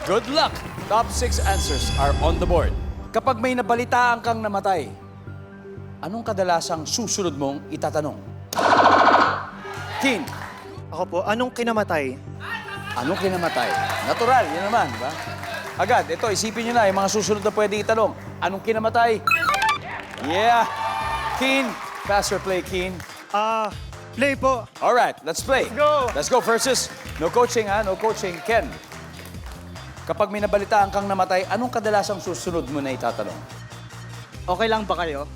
Good luck! Top 6 answers are on the board. Kapag may nabalitaan kang namatay, anong kadalasang susunod mong itatanong? Keen, Ako po, anong kinamatay? anong kinamatay? Natural, yun naman, di ba? Agad, ito, isipin nyo na, yung mga susunod na pwede itanong. Anong kinamatay? Yeah! Keen, pass or play, Keen? Play po. Alright, let's play. Let's go. Let's go versus. No coaching, ha? No coaching. Ken, kapag may nabalitaan kang namatay, anong kadalasang susunod mo na itatanong? Okay lang ba kayo?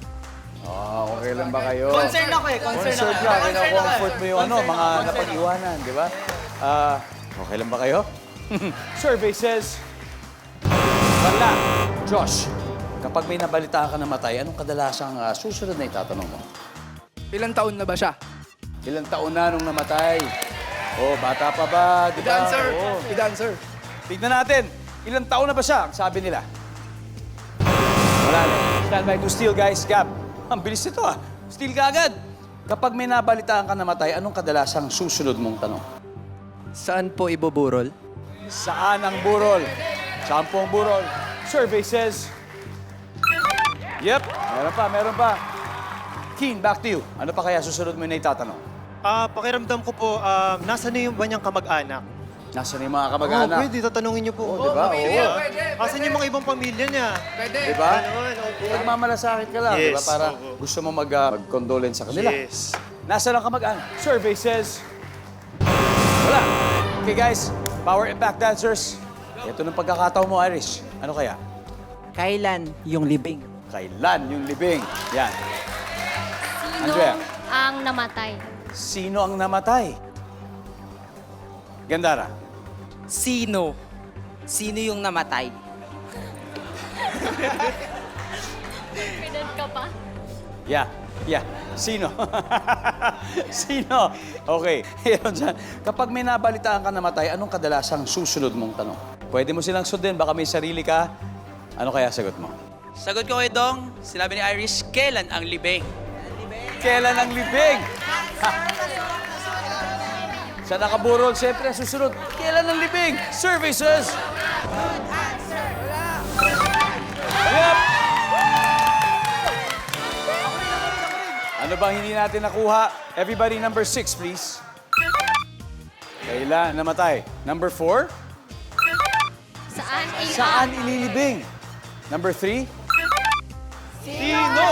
Okay lang ba kayo? Concern ako eh. Concern Concern ako. ka, kina-comfort mo yung mga napag-iwanan, di ba? Okay lang ba kayo? Survey says, wala. Josh, kapag may nabalitaan ka namatay, anong kadalasang susunod na itatanong mo? Ilang taon na ba siya? Ilang taon na nung namatay? Oh, bata pa ba? Di ba? Dancer. Oo. Dancer. Tignan natin, ilang taon na ba siya? Ang sabi nila. Wala na. Stand by to steal, guys. Gab, ang bilis nito ah. Steal ka agad. Kapag may nabalitaan ka namatay, anong kadalasang susunod mong tanong? Saan po ibuburol? Saan ang burol? Saan po ang burol? Survey says... Yep, meron pa. Keen, back to you. Ano pa kaya susunod mo na itatanong? Pakiramdam ko po, nasa na yung ba niyang kamag-anak? Nasaan yung mga Oo, kamag-anak? pwede, tatanungin niyo po. Oo, di ba? Oo. Asan yung mga ibang pamilya niya? Di ba? Ganon, opo. Nagmamalasakit ka lang, di ba? Yes, Para oo. gusto mo mag-condolence sa kanila. Yes. Nasaan ang kamag-anak? Survey says... Wala. Okay, guys. Power Impact Dancers. Ito ng pagkakataon mo, Irish. Ano kaya? Kailan yung libing? Kailan yung libing? Yan. Sino Andrea. ang namatay? Sino ang namatay? Gandara. Sino? Sino yung namatay? Pinad ka pa? Yeah. Sino? Sino? Okay. Yun dyan. Kapag may nabalitaan ka namatay, anong kadalasang susunod mong tanong? Pwede mo silang sundin, baka may sarili ka. Ano kaya sagot mo? Sagot ko kay Dong, sinabi ni Irish, kailan ang libing? Kailan ang libing? Sa nakaburol, siyempre, ang susunod. Kailan ang libing? Services! Yep! Ano bang hindi natin nakuha? Everybody, number 6, please. Kailan namatay? Number 4? Saan Saan ililibing? Number 3? Sino?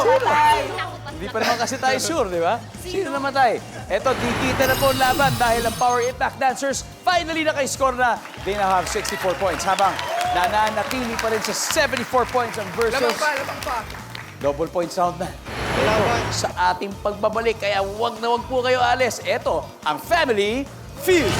Hindi pa naman kasi tayo sure, di ba? Sino namatay? Eto, kikita na po ang laban dahil ang Power Impact Dancers finally nakay-score na. They now have 64 points habang nananatili pa rin sa 74 points ang versus Labang pa. double point sound na. Eto, sa ating pagbabalik, kaya wag na wag po kayo alis. Eto, ang Family Feud.